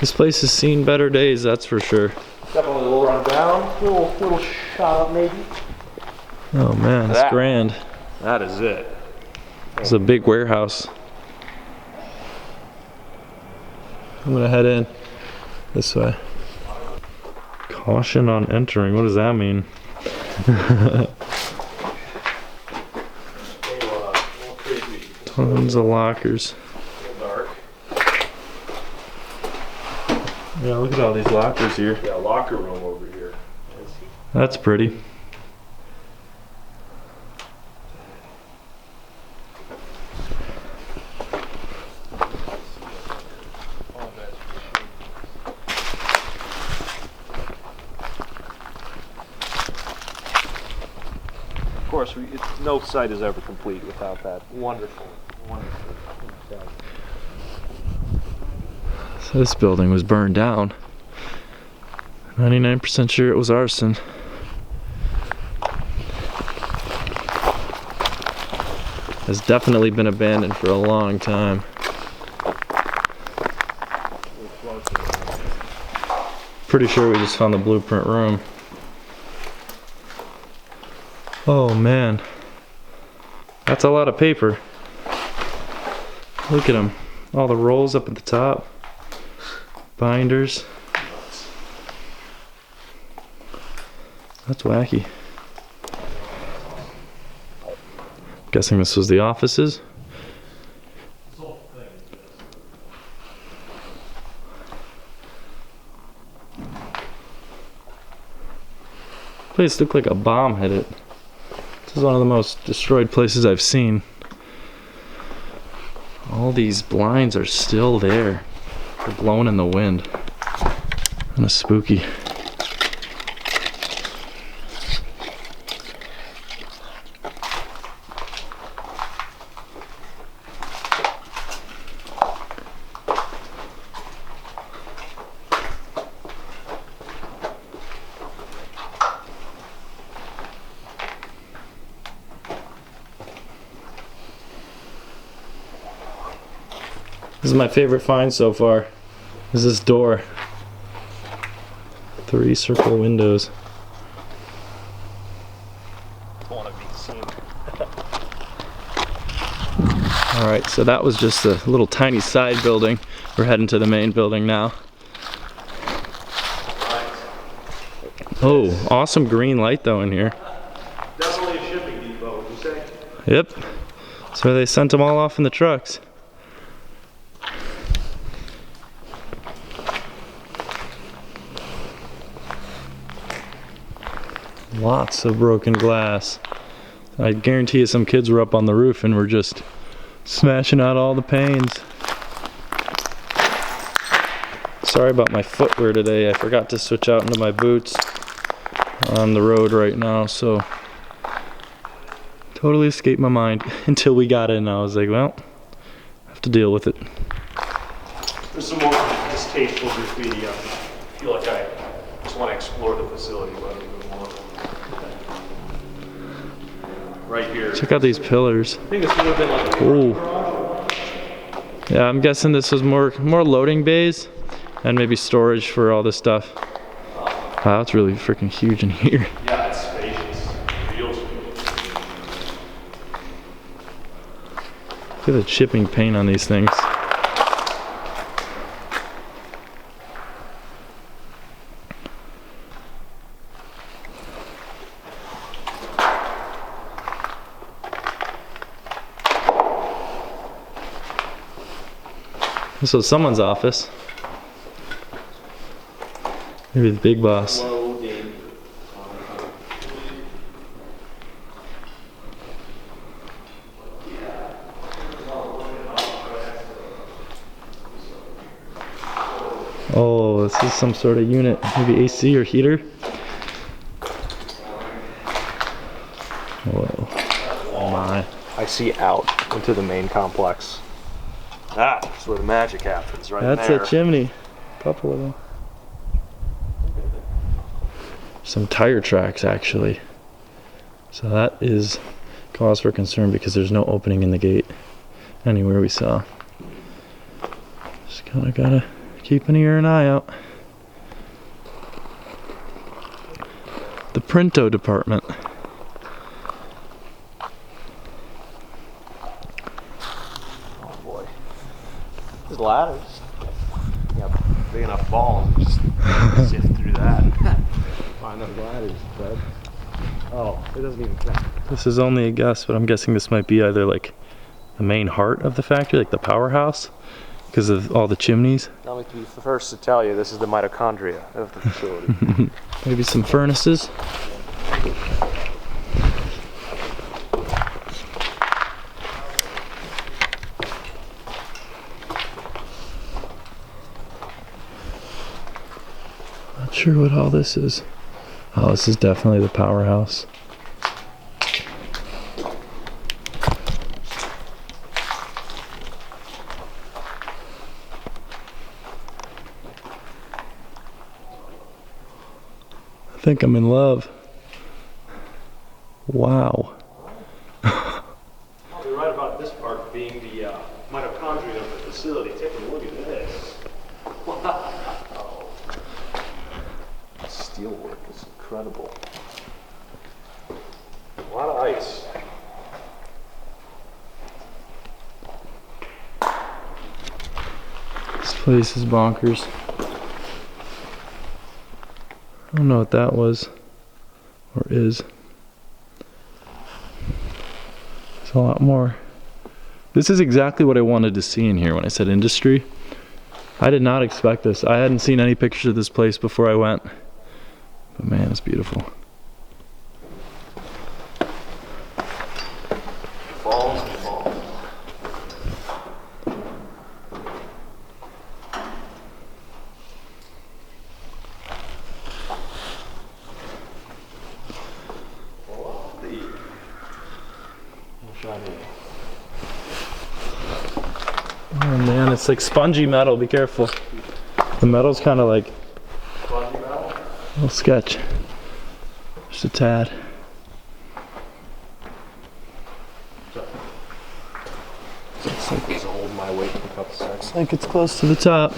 This place has seen better days, that's for sure. Definitely a little run down, little shot up maybe. Oh man, it's grand. That is it. It's a big warehouse. I'm gonna head in this way. Caution on entering, what does that mean? Tons of lockers. Dark. Yeah, look at all these lockers here. Yeah, locker room over here. That's pretty. Of course, no site is ever complete without that wonderful, wonderful inside. So this building was burned down. 99% sure it was arson. Has definitely been abandoned for a long time. Pretty sure we just found the blueprint room. Oh man, that's a lot of paper. Look at them, all the rolls up at the top, binders. That's wacky. Guessing this was the offices. Place looked like a bomb hit it. This is one of the most destroyed places I've seen. All these blinds are still there. They're blowing in the wind. Kind of spooky. This is my favorite find so far. Is this door. 3 circle windows. Want to be seen. Alright, so that was just a little tiny side building. We're heading to the main building now. Oh, awesome green light though in here. Definitely a shipping depot, would you say? Yep. So they sent them all off in the trucks. Lots of broken glass. I guarantee you some kids were up on the roof and were just smashing out all the panes. Sorry about my footwear today. I forgot to switch out into my boots on the road right now, so totally escaped my mind until we got in. I was like, well, I have to deal with it. There's some more distasteful graffiti. I feel like I just want to explore the facility a little bit more. Right here. Check out these pillars. I think this would have been like a garage. Yeah, I'm guessing this was more loading bays and maybe storage for all this stuff. Wow, it's really freaking huge in here. Yeah, it's spacious. Real spacious. Look at the chipping paint on these things. This was someone's office. Maybe the big boss. Oh, this is some sort of unit. Maybe AC or heater. Whoa. Oh my. I see out into the main complex. That's where the magic happens, right That's there. a chimney. Couple of them. Some tire tracks, actually. So that is cause for concern because there's no opening in the gate anywhere we saw. Just kind of gotta keep an ear and eye out. The printo department. Oh boy. There's ladders. Yeah, big enough balls to just sift through that. Find those ladders, bud. Oh, it doesn't even connect. This is only a guess, but I'm guessing this might be either like the main heart of the factory, like the powerhouse, because of all the chimneys. I'll be the first to tell you this is the mitochondria of the facility. Maybe some furnaces. Not sure what all this is. Oh, this is definitely the powerhouse. I think I'm in love. Wow. You're right about this part being the mitochondria of the facility. Take a look at this. Wow. Steel work is incredible. A lot of ice. This place is bonkers. I don't know what that was, or is. There's a lot more. This is exactly what I wanted to see in here when I said industry. I did not expect this. I hadn't seen any pictures of this place before I went. But man, it's beautiful. Balls and balls. Oh man, it's like spongy metal. Be careful. The metal's kind of like Spongy metal? a little sketch. Just a tad. It's holding my weight for a couple seconds. I think it's close to the top.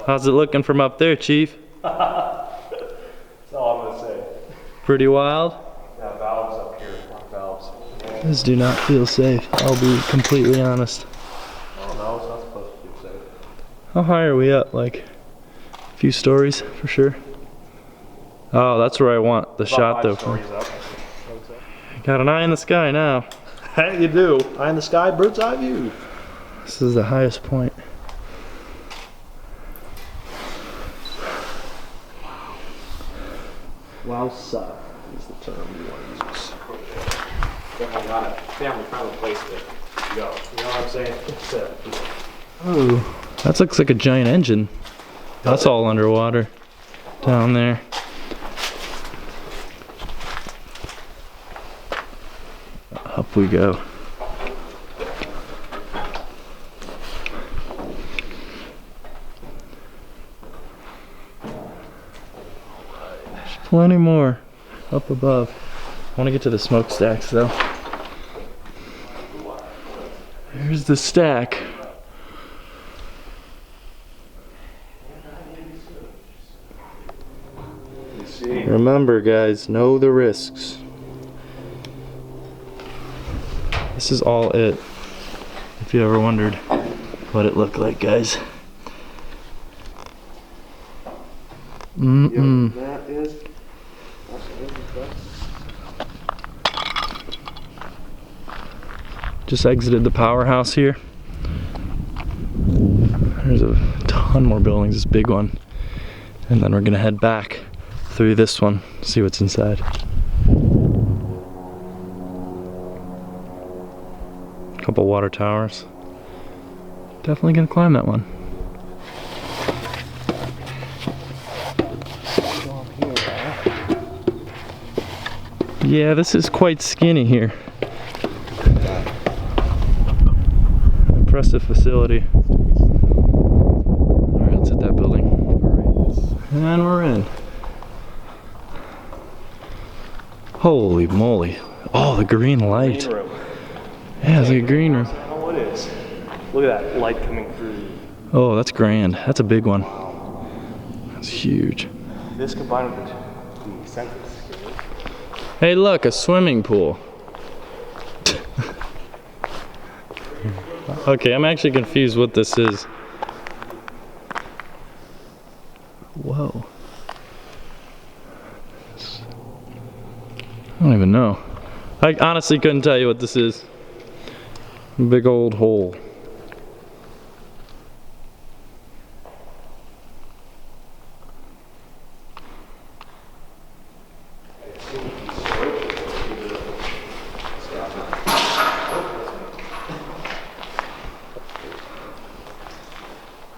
How's it looking from up there, Chief? That's all I'm gonna say. Pretty wild? Yeah, valves up here. Valves. These do not feel safe. I'll be completely honest. Oh no, it's not supposed to be safe. How high are we up? Like a few stories for sure. Oh, that's where I want the shot though. About 5 stories up. Got an eye in the sky now. Hey, you do. Eye in the sky, bird's eye view. This is the highest point. Wowza is the term you want to use. Definitely not a family-friendly place to go. You know what I'm saying? Oh, that looks like a giant engine. That's all underwater down there. Up we go. There's plenty more up above. I want to get to the smokestacks though. Here's the stack. Remember guys, know the risks. This is all it. If you ever wondered what it looked like, guys. That is. Just exited the powerhouse here. There's a ton more buildings, this big one. And then we're gonna head back through this one, see what's inside. Couple water towers. Definitely gonna climb that one. Yeah, this is quite skinny here. Impressive facility. Alright, let's hit that building. And we're in. Holy moly. Oh, the green light. Green room. Yeah, it's like a green room. I don't know what it is. Look at that light coming through. Oh, that's grand. That's a big one. That's huge. This combined with the sensors. Hey, look, a swimming pool. Okay, I'm actually confused what this is. Whoa. I don't even know. I honestly couldn't tell you what this is. Big old hole.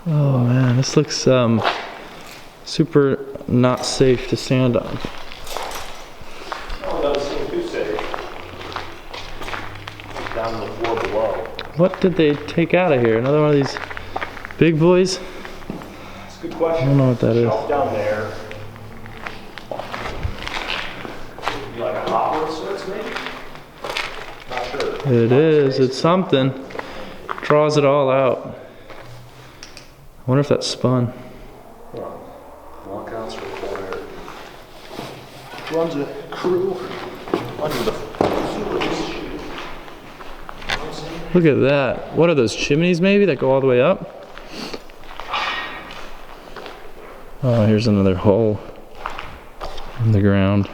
Oh man, this looks super not safe to stand on. Oh, that doesn't seem too safe. Down on the floor below. What did they take out of here? Another one of these big boys? That's a good question. I don't know what that is. Shelf down there. Could be like a hopper of sorts, maybe? Not sure. It is, it's something. Draws it all out. I wonder if that spun. Lockouts required. Runs a crew under the Look at that. What are those, chimneys maybe that go all the way up? Oh, here's another hole in the ground.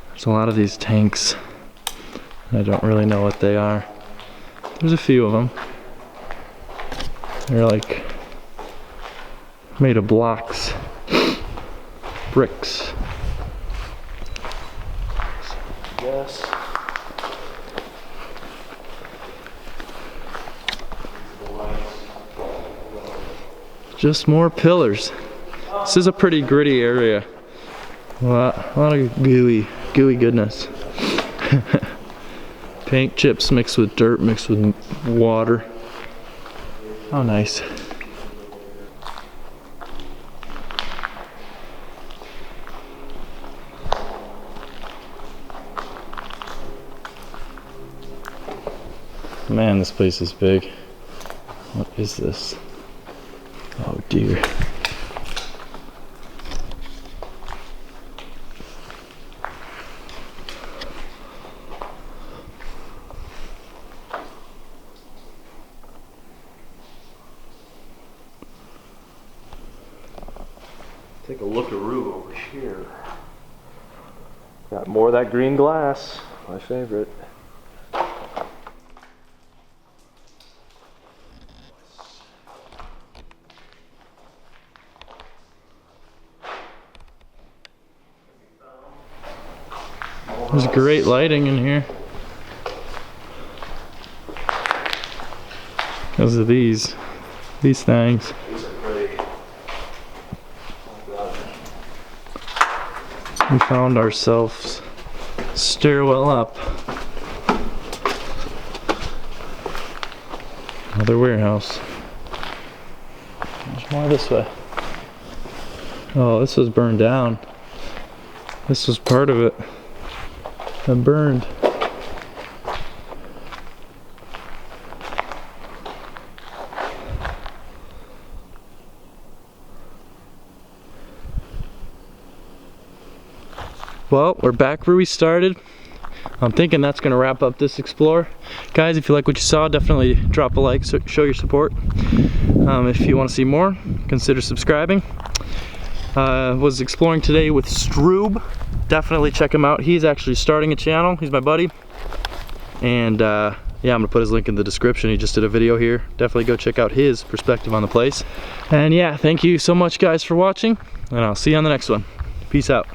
There's a lot of these tanks. I don't really know what they are. There's a few of them. They're like made of blocks, bricks. Yes. Just more pillars. This is a pretty gritty area. A lot of gooey goodness. Paint chips mixed with dirt, mixed with water. Oh, nice. Man, this place is big. What is this? Oh dear. Take a look-a-roo over here. Got more of that green glass, my favorite. There's great lighting in here. Because of these things. These are pretty. We found ourselves stairwell up. Another warehouse. There's more this way. Oh, this was burned down. This was part of it. That burned. Well, we're back where we started. I'm thinking that's going to wrap up this explore. Guys, if you like what you saw, definitely drop a like, so show your support. If you want to see more, consider subscribing. Was exploring today with STRUBE. Definitely check him out. He's actually starting a channel. He's my buddy. And yeah, I'm going to put his link in the description. He just did a video here. Definitely go check out his perspective on the place. And yeah, thank you so much guys for watching. And I'll see you on the next one. Peace out.